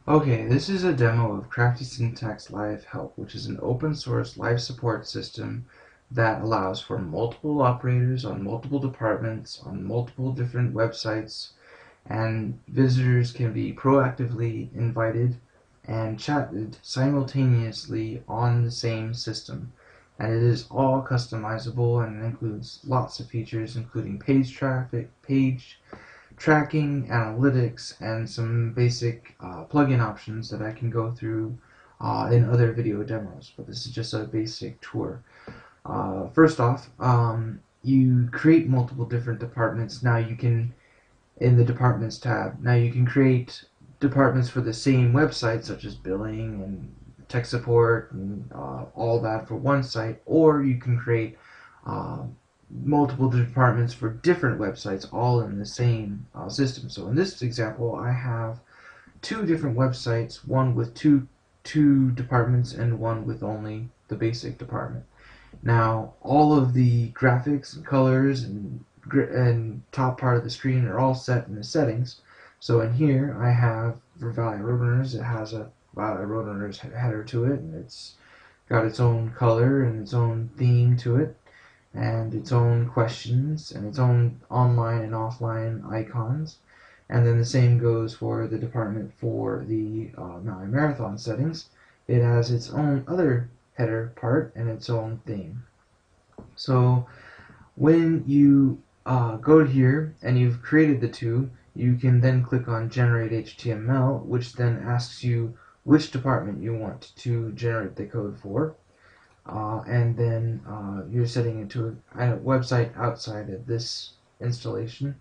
Okay, this is a demo of Crafty Syntax Live Help, which is an open source live support system that allows for multiple operators on multiple departments on multiple different websites, and visitors can be proactively invited and chatted simultaneously on the same system. And it is all customizable and includes lots of features, including page traffic, page tracking, analytics, and some basic plugin options that I can go through in other video demos. But this is just a basic tour. First off, you create multiple different departments. Now you can, in the Departments tab, now you can create departments for the same website, such as billing and tech support and all that for one site, or you can create uh, multiple departments for different websites all in the same system. So in this example, I have two different websites, one with two departments and one with only the basic department. Now, all of the graphics and colors and top part of the screen are all set in the settings. So in here, I have for Valley Roadrunners, it has a Valley Roadrunners header to it, and it's got its own color and its own theme to it, and its own questions and its own online and offline icons. And then the same goes for the department for the Maui Marathon settings. It has its own other header part and its own theme. So when you go to here and you've created the two, you can then click on Generate HTML, which then asks you which department you want to generate the code for. And then you're setting it to a website outside of this installation,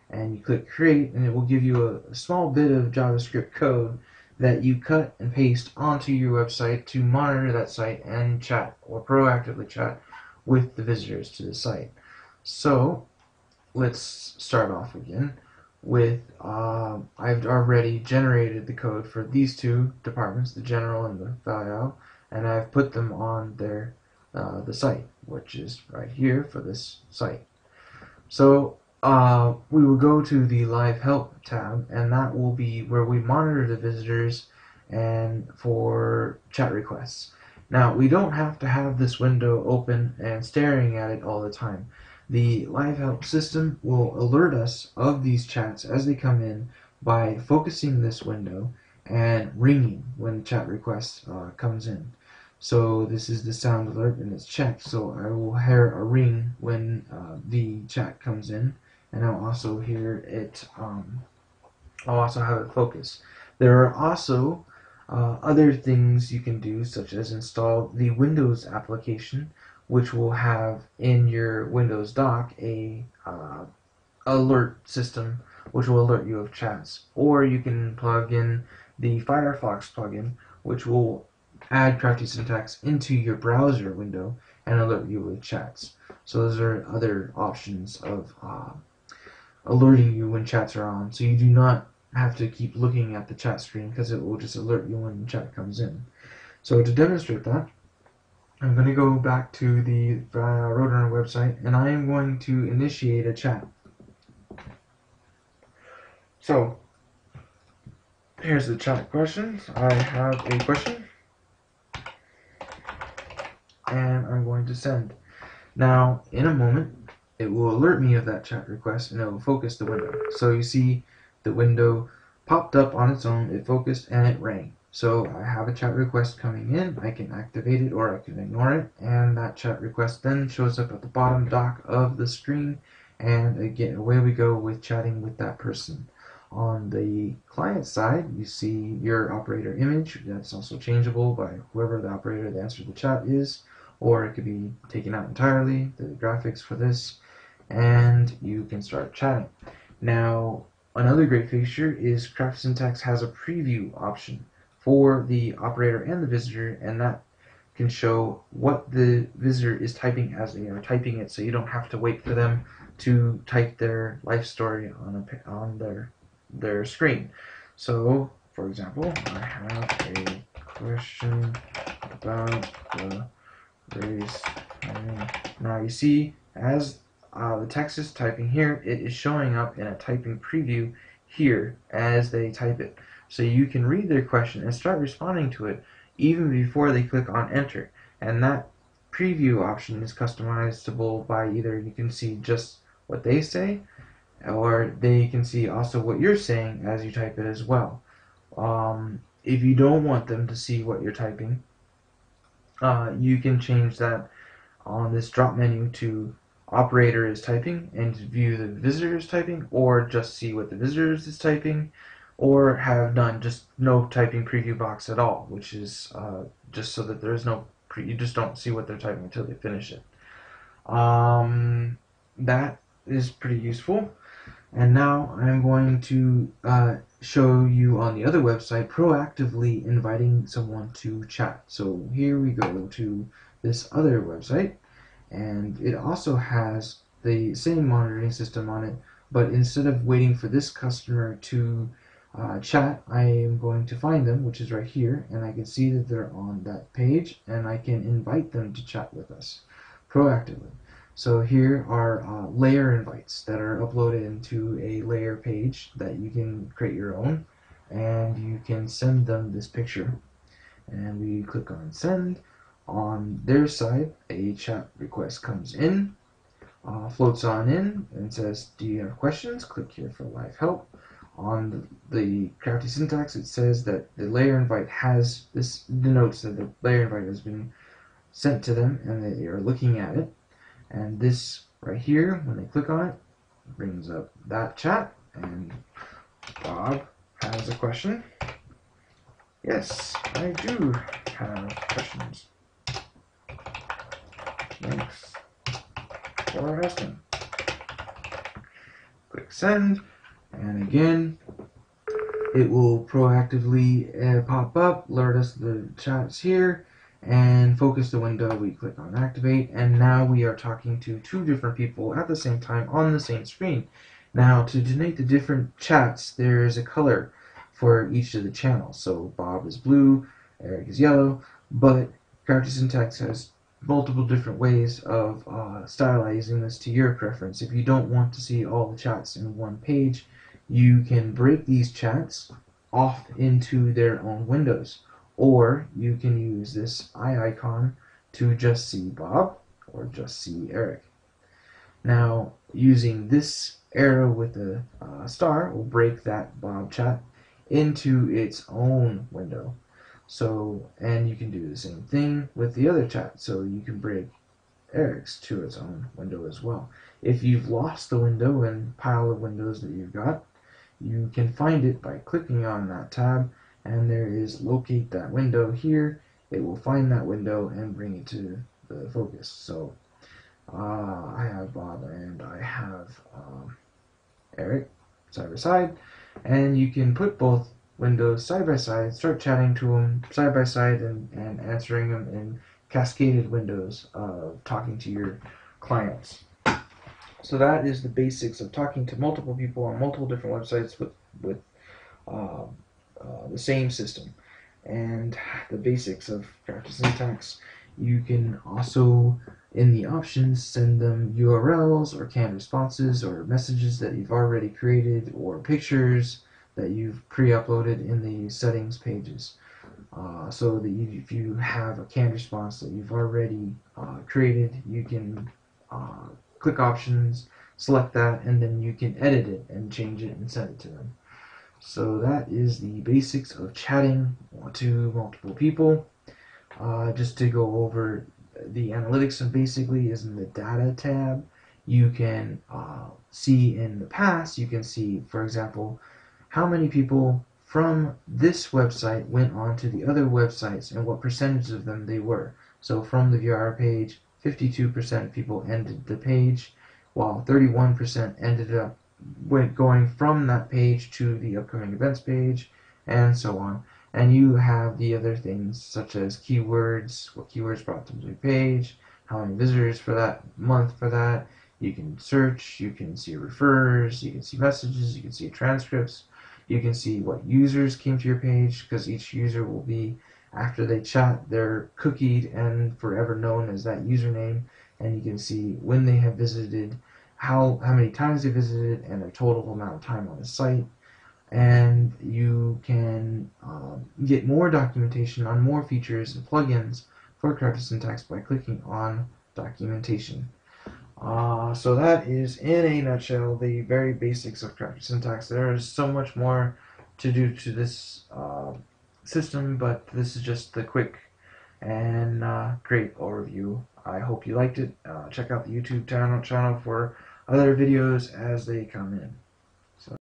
and you click create, and it will give you a small bit of JavaScript code that you cut and paste onto your website to monitor that site and chat or proactively chat with the visitors to the site. So let's start off again with I've already generated the code for these two departments, the general and the value, and I've put them on the site, which is right here for this site. So we will go to the Live Help tab, and that will be where we monitor the visitors and for chat requests. Now, we don't have to have this window open and staring at it all the time. The Live Help system will alert us of these chats as they come in by focusing this window and ringing when chat request comes in. So this is the sound alert and it's checked, so I will hear a ring when the chat comes in, and I'll also hear it, I'll also have it focus. There are also other things you can do, such as install the Windows application, which will have in your Windows dock a alert system which will alert you of chats. Or you can plug in the Firefox plugin, which will add Crafty Syntax into your browser window and alert you with chats. So those are other options of alerting you when chats are on. So you do not have to keep looking at the chat screen because it will just alert you when chat comes in. So to demonstrate that, I'm going to go back to the Roadrunner website, and I am going to initiate a chat. So here's the chat questions. I have a question, and I'm going to send. Now, in a moment, it will alert me of that chat request, and it will focus the window. So you see the window popped up on its own, it focused, and it rang. So I have a chat request coming in, I can activate it or I can ignore it, and that chat request then shows up at the bottom dock of the screen, and again, away we go with chatting with that person. On the client side, you see your operator image. That's also changeable by whoever the operator that answered the chat is, or it could be taken out entirely, the graphics for this, and you can start chatting. Now, another great feature is Crafty Syntax has a preview option for the operator and the visitor, and that can show what the visitor is typing as they are typing it, so you don't have to wait for them to type their life story on their screen. So, for example, I have a question about the race. Now you see, as the text is typing here, it is showing up in a typing preview here as they type it. So you can read their question and start responding to it even before they click on enter. And that preview option is customizable by either you can see just what they say, or they can see also what you're saying as you type it as well. If you don't want them to see what you're typing, you can change that on this drop menu to operator is typing and view the visitor is typing, or just see what the visitor is typing, or have done just no typing preview box at all, which is just so that there is no you just don't see what they're typing until they finish it. That is pretty useful. And now I'm going to show you on the other website proactively inviting someone to chat. So here we go to this other website, and it also has the same monitoring system on it, but instead of waiting for this customer to chat, I am going to find them, which is right here, and I can see that they're on that page, and I can invite them to chat with us proactively. So here are layer invites that are uploaded into a layer page that you can create your own, and you can send them this picture. And we click on send. On their side, a chat request comes in, floats on in, and says, do you have questions? Click here for live help. On the Crafty Syntax, it says that the layer invite has this, denotes that the layer invite has been sent to them and they are looking at it. And this right here, when they click on it, brings up that chat, and Bob has a question. Yes, I do have questions. Thanks for asking. Click send, and again, it will proactively pop up, alert us the chat's here, and focus the window. We click on activate, and now we are talking to two different people at the same time on the same screen. Now, to denote the different chats, there is a color for each of the channels. So Bob is blue, Eric is yellow, but Crafty Syntax has multiple different ways of stylizing this to your preference. If you don't want to see all the chats in one page, you can break these chats off into their own windows. Or you can use this eye icon to just see Bob or just see Eric. Now, using this arrow with the star will break that Bob chat into its own window. So, and you can do the same thing with the other chat. So you can break Eric's to its own window as well. If you've lost the window and pile of windows that you've got, you can find it by clicking on that tab, and there is locate that window here. It will find that window and bring it to the focus. So I have Bob and I have Eric side by side, and you can put both windows side by side, start chatting to them side by side, and answering them in cascaded windows of talking to your clients. So that is the basics of talking to multiple people on multiple different websites with the same system, and the basics of Crafty Syntax. You can also, in the options, send them URLs or canned responses or messages that you've already created, or pictures that you've pre-uploaded in the settings pages. So that if you have a canned response that you've already created, you can click options, select that, and then you can edit it and change it and send it to them. So that is the basics of chatting to multiple people. Just to go over the analytics, and basically is in the data tab. You can see in the past, you can see, for example, how many people from this website went on to the other websites and what percentage of them they were. So from the VR page, 52% people ended the page, while 31% ended up going from that page to the upcoming events page, and so on. And you have the other things such as keywords, what keywords brought them to the page, how many visitors for that month for that. You can search, you can see refers, you can see messages, you can see transcripts, you can see what users came to your page, because each user will be, after they chat, they're cookied and forever known as that username, and you can see when they have visited, how many times they visited, and their total amount of time on the site. and you can get more documentation on more features and plugins for Crafty Syntax by clicking on documentation. So that is, in a nutshell, the very basics of Crafty Syntax. There is so much more to do to this system, but this is just the quick and great overview. I hope you liked it. Check out the YouTube channel for other videos as they come in.